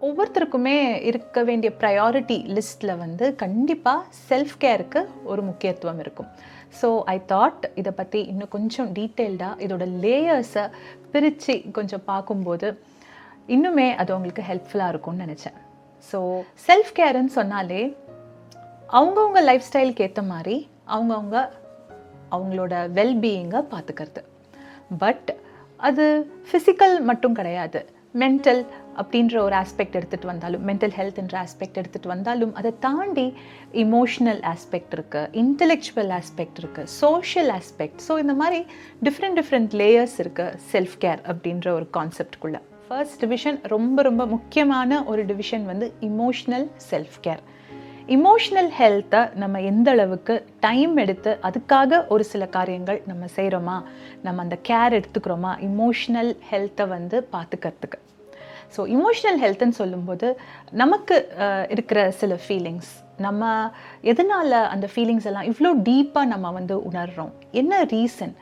ஒவ்வொருத்தருக்குமே இருக்க வேண்டிய ப்ரையாரிட்டி லிஸ்ட்டில் வந்து கண்டிப்பாக செல்ஃப் கேருக்கு ஒரு முக்கியத்துவம் இருக்கும். ஸோ ஐ தாட் இதை பற்றி இன்னும் கொஞ்சம் டீட்டெயில்டாக இதோட லேயர்ஸை பிரித்து கொஞ்சம் பார்க்கும்போது இன்னுமே அது உங்களுக்கு ஹெல்ப்ஃபுல்லாக இருக்கும்னு நினச்சேன். ஸோ செல்ஃப் கேருன்னு சொன்னாலே அவங்கவுங்க லைஃப் ஸ்டைலுக்கு ஏற்ற மாதிரி அவங்களோட வெல்பீயிங்கை பார்த்துக்கிறது. பட் அது ஃபிசிக்கல் மட்டும் கிடையாது. மென்டல் அப்படின்ற ஒரு ஆஸ்பெக்ட் எடுத்துகிட்டு வந்தாலும், மென்டல் ஹெல்த்ன்ற ஆஸ்பெக்ட் எடுத்துகிட்டு வந்தாலும், அதை தாண்டி இமோஷ்னல் ஆஸ்பெக்ட் இருக்குது, இன்டெலெக்சுவல் ஆஸ்பெக்ட் இருக்குது, சோஷியல் ஆஸ்பெக்ட். ஸோ இந்த மாதிரி டிஃப்ரெண்ட் லேயர்ஸ் இருக்குது செல்ஃப் கேர் அப்படின்ற ஒரு கான்செப்டுக்குள்ளே. ஃபர்ஸ்ட் டிவிஷன் ரொம்ப ரொம்ப முக்கியமான ஒரு டிவிஷன் வந்து இமோஷ்னல் செல்ஃப் கேர். இமோஷ்னல் ஹெல்த்தை நம்ம எந்த அளவுக்கு டைம் எடுத்து அதுக்காக ஒரு சில காரியங்கள் நம்ம செய்கிறோமா, நம்ம அந்த கேர் எடுத்துக்கிறோமா இமோஷ்னல் ஹெல்த்தை வந்து பார்த்துக்கிறதுக்கு. ஸோ இமோஷ்னல் ஹெல்த்துன்னு சொல்லும்போது நமக்கு இருக்கிற சில ஃபீலிங்ஸ், நம்ம எதனால் அந்த ஃபீலிங்ஸ் எல்லாம் இவ்வளோ டீப்பாக நம்ம வந்து உணர்கிறோம், என்ன ரீசன்,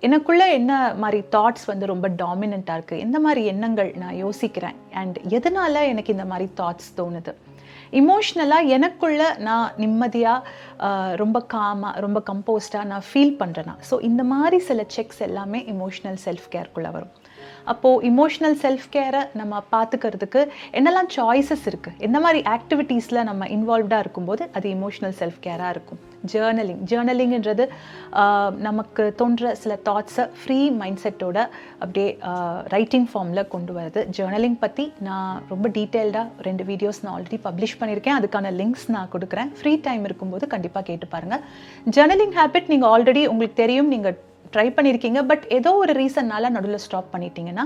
எனக்குள்ளே என்ன மாதிரி தாட்ஸ் வந்து ரொம்ப டாமினண்ட்டாக இருக்குது, எந்த மாதிரி எண்ணங்கள் நான் யோசிக்கிறேன், அண்ட் எதனால் எனக்கு இந்த மாதிரி தாட்ஸ் தோணுது, இமோஷ்னலாக எனக்குள்ளே நான் நிம்மதியாக ரொம்ப காமாக ரொம்ப கம்போஸ்டாக நான் ஃபீல் பண்ணுறேன்னா. ஸோ இந்த மாதிரி சில செக்ஸ் எல்லாமே இமோஷ்னல் செல்ஃப் கேர்க்குள்ளே வரும். அப்போது இமோஷ்னல் செல்ஃப் கேரை நம்ம பார்த்துக்கிறதுக்கு என்னெல்லாம் சாய்ஸஸ் இருக்குது, எந்த மாதிரி ஆக்டிவிட்டீஸில் நம்ம இன்வால்வ்டாக இருக்கும்போது அது இமோஷ்னல் செல்ஃப் கேராக இருக்கும். ஜேர்னலிங்ன்றது நமக்கு தோன்ற சில தாட்ஸை ஃப்ரீ மைண்ட் செட்டோட அப்படியே ரைட்டிங் ஃபார்மில் கொண்டு வருது. ஜேர்னலிங் பற்றி நான் ரொம்ப டீட்டெயில்டாக 2 வீடியோஸ் நான் ஆல்ரெடி பப்ளிஷ் பண்ணியிருக்கேன். அதுக்கான லிங்க்ஸ் நான் கொடுக்குறேன். ஃப்ரீ டைம் இருக்கும்போது கண்டிப்பாக கேட்டு பாருங்கள். ஜேர்னலிங் ஹேபிட் நீங்கள் ஆல்ரெடி உங்களுக்கு தெரியும், நீங்கள் ட்ரை பண்ணியிருக்கீங்க. பட் ஏதோ ஒரு ரீசன்னால நடுவில் ஸ்டாப் பண்ணிட்டீங்கன்னா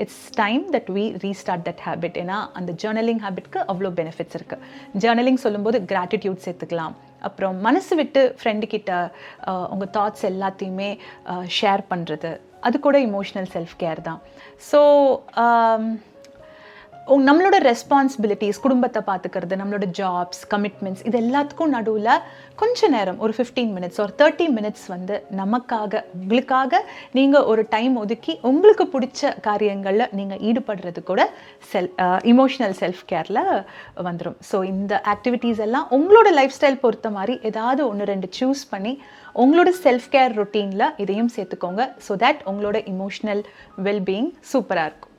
it's time that we restart that habit. ஏன்னா அந்த ஜேர்னலிங் ஹேபிட்க்கு அவ்வளோ பெனிஃபிட்ஸ் இருக்குது. ஜேர்னலிங் சொல்லும்போது கிராட்டிடியூட் சேர்த்துக்கலாம். அப்புறம் மனசு விட்டு ஃப்ரெண்டுக்கிட்ட உங்கள் தாட்ஸ் எல்லாத்தையுமே ஷேர் பண்ணுறது, அது கூட இமோஷ்னல் செல்ஃப் கேர் தான். ஸோ நம்மளோட ரெஸ்பான்சிபிலிட்டிஸ், குடும்பத்தை பார்த்துக்கிறது, நம்மளோட ஜாப்ஸ், கமிட்மெண்ட்ஸ், இது எல்லாத்துக்கும் நடுவில் கொஞ்ச நேரம் ஒரு 15 மினிட்ஸ் ஒரு 30 மினிட்ஸ் வந்து நமக்காக, உங்களுக்காக நீங்கள் ஒரு டைம் ஒதுக்கி உங்களுக்கு பிடிச்ச காரியங்களில் நீங்கள் ஈடுபடுறது கூட இமோஷ்னல் செல்ஃப் கேரில் வந்துடும். ஸோ இந்த ஆக்டிவிட்டீஸ் எல்லாம் உங்களோட லைஃப் ஸ்டைல் பொறுத்த மாதிரி ஏதாவது 1-2 சூஸ் பண்ணி உங்களோட செல்ஃப் கேர் ரொட்டீனில் இதையும் சேர்த்துக்கோங்க. ஸோ தட் உங்களோட இமோஷ்னல் வெல்பீயிங் சூப்பராக இருக்கும்.